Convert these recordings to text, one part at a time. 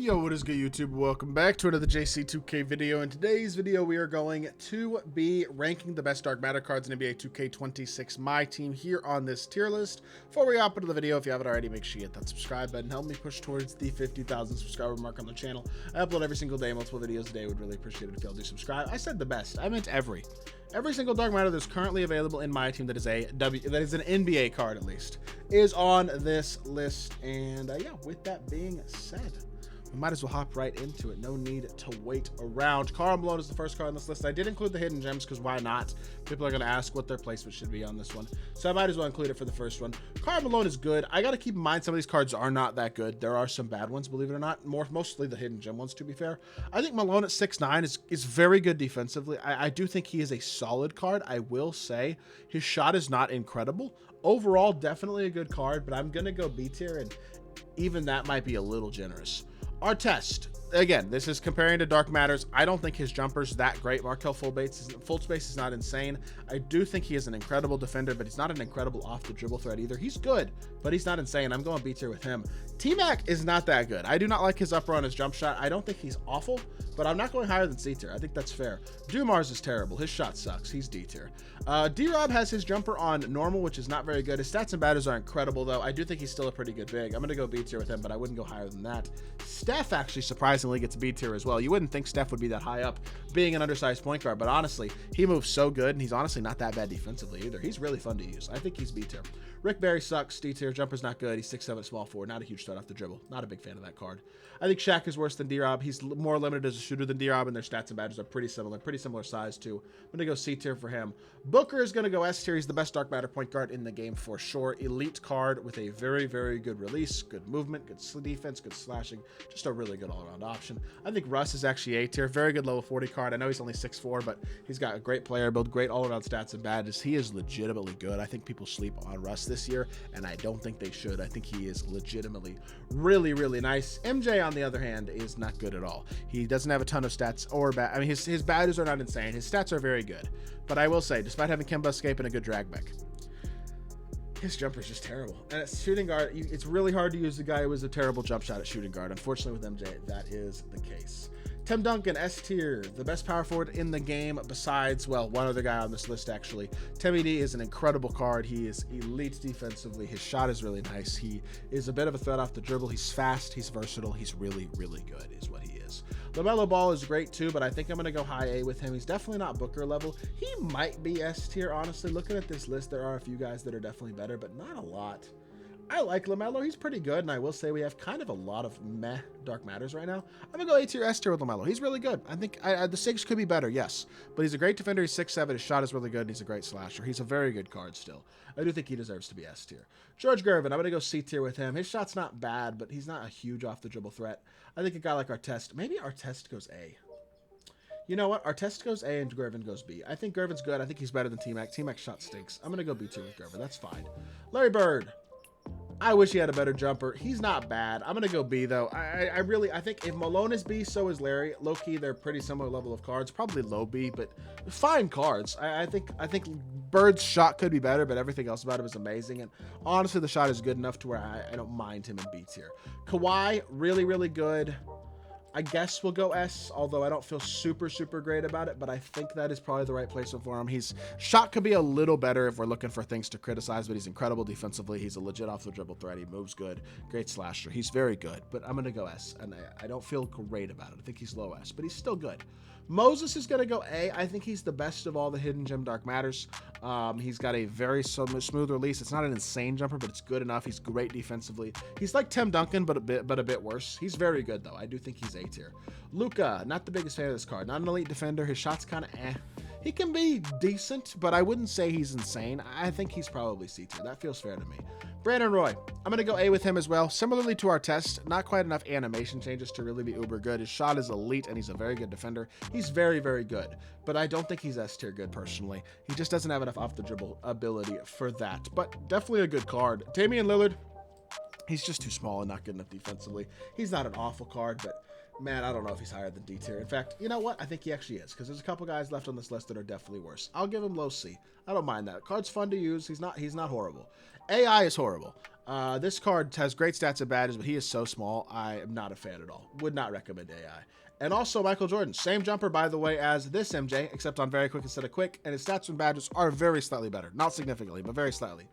Yo, what is good, YouTube? Welcome back to another JC2K video. In today's video, we are going to be ranking the best dark matter cards in NBA 2K26 MyTEAM here on this tier list. Before we hop into the video, if you haven't already, make sure you hit that subscribe button. Help me push towards the 50,000 subscriber mark on the channel. I upload every single day, multiple videos a day. Would really appreciate it if y'all do subscribe. I said the best. I meant every single dark matter that's currently available in my team that is an NBA card at least is on this list. And yeah, with that being said, we might as well hop right into it. No need to wait around. Karl Malone is the first card on this list. I did include the hidden gems because why not? People are going to ask what their placement should be on this one, so I might as well include it for the first one. Karl Malone is good. I got to keep in mind some of these cards are not that good. There are some bad ones, believe it or not. Mostly the hidden gem ones, to be fair. I think Malone at 6'9" is very good defensively. I do think he is a solid card. I will say his shot is not incredible. Overall, definitely a good card, but I'm going to go B tier, and even that might be a little generous. Our test. Again, this is comparing to Dark Matters. I don't think his jumper's that great. Markel Fultz is not insane. I do think he is an incredible defender, but he's not an incredible off the dribble threat either. He's good, but he's not insane. I'm going B tier with him. T-Mac is not that good. I do not like his upper on his jump shot. I don't think he's awful, but I'm not going higher than C tier. I think that's fair. Dumars is terrible. His shot sucks. He's D tier. D-Rob has his jumper on normal, which is not very good. His stats and batters are incredible, though. I do think he's still a pretty good big. I'm going to go B tier with him, but I wouldn't go higher than that. Steph actually surprisingly gets B tier as well. You wouldn't think Steph would be that high up being an undersized point guard, but honestly, he moves so good, and he's honestly not that bad defensively either. He's really fun to use. I think he's B tier. Rick Barry sucks. D tier. Jumper's not good. He's 6'7", small forward. Not a huge threat off the dribble. Not a big fan of that card. I think Shaq is worse than D-Rob. He's more limited as a shooter than D-Rob, and their stats and badges are pretty similar size too. I'm going to go C tier for him. Booker is going to go S tier. He's the best dark matter point guard in the game for sure. Elite card with a very, very good release, good movement, good defense, good slashing. Just a really good all-around option. I think Russ is actually A tier. Very good level 40 card. I know he's only 6'4", but he's got a great player build, great all-around stats and badges. He is legitimately good. I think people sleep on Russ this year, and I don't think they should. I think he is legitimately really, really nice. MJ, on the other hand, is not good at all. He doesn't have a ton of stats or bad. I mean, his badges are not insane. His stats are very good, but I will say, despite having Kemba escape and a good drag back, his jumper is just terrible. And at shooting guard, it's really hard to use the guy who has a terrible jump shot at shooting guard. Unfortunately, with MJ, that is the case. Tim Duncan, S tier, the best power forward in the game besides, well, one other guy on this list, actually. Timmy D is an incredible card. He is elite defensively. His shot is really nice. He is a bit of a threat off the dribble. He's fast. He's versatile. He's really, really good is what he is. LaMelo Ball is great too, but I think I'm going to go high A with him. He's definitely not Booker level. He might be S tier, honestly. Looking at this list, there are a few guys that are definitely better, but not a lot. I like LaMelo. He's pretty good, and I will say we have kind of a lot of meh dark matters right now. I'm going to go A tier, S tier with LaMelo. He's really good. I think the Sigs could be better, yes, but he's a great defender. He's 6'7". His shot is really good, and he's a great slasher. He's a very good card still. I do think he deserves to be S tier. George Gervin, I'm going to go C tier with him. His shot's not bad, but he's not a huge off-the-dribble threat. I think a guy like Artest, maybe Artest goes A. You know what? Artest goes A and Gervin goes B. I think Gervin's good. I think he's better than T-Mac. T-Mac's shot stinks. I'm going to go B tier with Gervin. That's fine. Larry Bird. I wish he had a better jumper. He's not bad. I'm going to go B, though. I think if Malone is B, so is Larry. Low-key, they're pretty similar level of cards. Probably low B, but fine cards. I think Bird's shot could be better, but everything else about him is amazing. And honestly, the shot is good enough to where I don't mind him in B tier. Kawhi, really, really good. I guess we'll go S, although I don't feel super, super great about it, but I think that is probably the right placement for him. His shot could be a little better if we're looking for things to criticize, but he's incredible defensively. He's a legit off-the-dribble threat. He moves good. Great slasher. He's very good, but I'm going to go S, and I don't feel great about it. I think he's low S, but he's still good. Moses is going to go A. I think he's the best of all the hidden gem dark matters. He's got a very smooth release. It's not an insane jumper, but it's good enough. He's great defensively. He's like Tim Duncan, but a bit worse. He's very good, though. I do think he's A tier. Luka, not the biggest fan of this card. Not an elite defender. His shot's kind of eh. He can be decent, but I wouldn't say he's insane. I think he's probably C tier. That feels fair to me. Brandon Roy, I'm going to go A with him as well. Similarly to our test, not quite enough animation changes to really be uber good. His shot is elite, and he's a very good defender. He's very, very good, but I don't think he's S tier good personally. He just doesn't have enough off the dribble ability for that, but definitely a good card. Damian Lillard, he's just too small and not good enough defensively. He's not an awful card, but man, I don't know if he's higher than D tier. In fact, you know what? I think he actually is, because there's a couple guys left on this list that are definitely worse. I'll give him low C. I don't mind that. Card's fun to use. He's not horrible. AI is horrible. This card has great stats and badges, but he is so small. I am not a fan at all. Would not recommend AI. And also Michael Jordan. Same jumper, by the way, as this MJ, except on very quick instead of quick. And his stats and badges are very slightly better. Not significantly, but very slightly.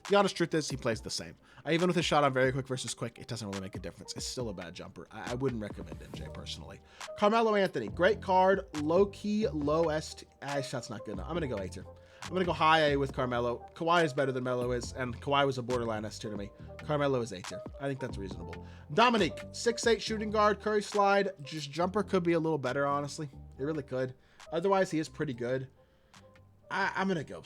The honest truth is he plays the same. Even with his shot on very quick versus quick, it doesn't really make a difference. It's still a bad jumper. I wouldn't recommend MJ personally. Carmelo Anthony. Great card. Low-key, low S. His shot's not good enough. I'm going to go A tier. I'm going to go high A with Carmelo. Kawhi is better than Melo is, and Kawhi was a borderline S tier to me. Carmelo is A tier. I think that's reasonable. Dominique, 6'8" shooting guard, Curry slide. Just jumper could be a little better, honestly. It really could. Otherwise, he is pretty good. I'm gonna go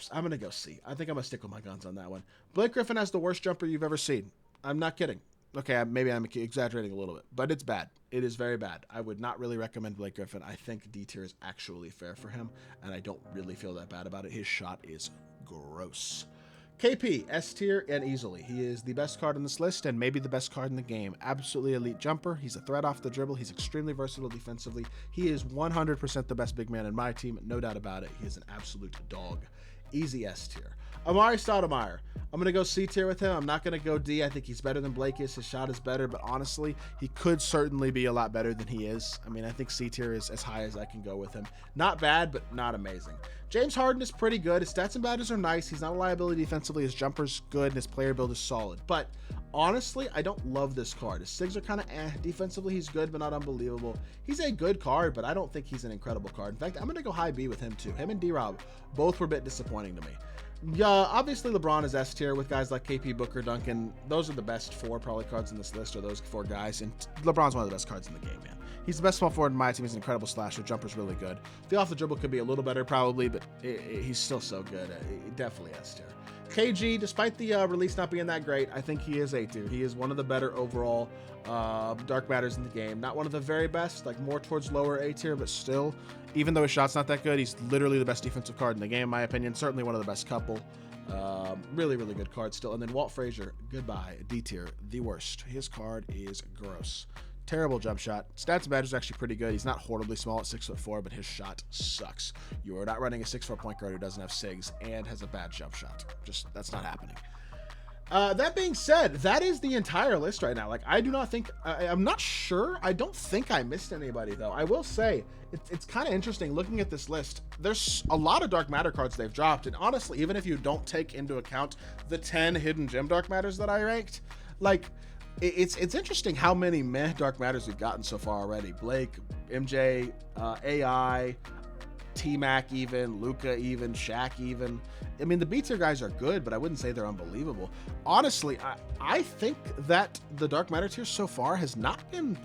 C. I think I'm gonna stick with my guns on that one. Blake Griffin has the worst jumper you've ever seen. I'm not kidding. Okay, maybe I'm exaggerating a little bit, but it's bad. It is very bad. I would not really recommend Blake Griffin. I think D tier is actually fair for him, and I don't really feel that bad about it. His shot is gross. KP, S tier, and easily. He is the best card on this list and maybe the best card in the game. Absolutely elite jumper. He's a threat off the dribble. He's extremely versatile defensively. He is 100% the best big man in my team. No doubt about it. He is an absolute dog. Easy S tier. Amari Stoudemire. I'm going to go C tier with him. I'm not going to go D. I think he's better than Blake is. His shot is better, but honestly, he could certainly be a lot better than he is. I mean, I think C tier is as high as I can go with him. Not bad, but not amazing. James Harden is pretty good. His stats and badges are nice. He's not a liability defensively. His jumper's good, and his player build is solid. But honestly, I don't love this card. His SIGs are kind of Defensively, he's good, but not unbelievable. He's a good card, but I don't think he's an incredible card. In fact, I'm going to go high B with him too. Him and D-Rob both were a bit disappointing to me. Yeah, obviously LeBron is S tier with guys like KP, Booker, Duncan. Those are the best four probably cards in this list, are those four guys. And LeBron's one of the best cards in the game, man. He's the best small forward in my team. He's an incredible slasher. Jumper's really good. The off the dribble could be a little better probably, but he's still so good. Definitely S tier. KG, despite the release not being that great, I think he is A tier. He is one of the better overall dark matters in the game. Not one of the very best, like more towards lower A tier, but still, even though his shot's not that good, he's literally the best defensive card in the game, in my opinion. Certainly one of the best couple. Really, really good card still. And then Walt Frazier, goodbye, D tier, the worst. His card is gross. Terrible jump shot. Stats and badges are actually pretty good. He's not horribly small at 6'4", but his shot sucks. You are not running a 6'4" point guard who doesn't have SIGs and has a bad jump shot. Just, that's not happening. That being said, that is the entire list right now. Like, I do not think, I'm not sure. I don't think I missed anybody, though. I will say, it's kind of interesting looking at this list. There's a lot of Dark Matter cards they've dropped. And honestly, even if you don't take into account the 10 hidden gem Dark Matters that I ranked, like, it's interesting how many meh Dark Matters we've gotten so far already. Blake, MJ, AI, T-Mac even, Luka even, Shaq even. I mean, the B tier guys are good, but I wouldn't say they're unbelievable. Honestly, I think that the Dark Matter tier so far has not been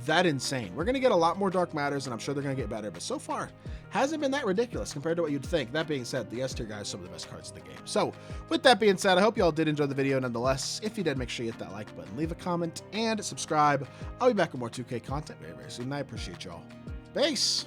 that insane. We're going to get a lot more Dark Matters, and I'm sure they're going to get better, but so far, hasn't been that ridiculous compared to what you'd think. That being said, the S tier guys are some of the best cards in the game. So, with that being said, I hope you all did enjoy the video nonetheless. If you did, make sure you hit that like button, leave a comment, and subscribe. I'll be back with more 2K content very, very soon, and I appreciate y'all. Peace!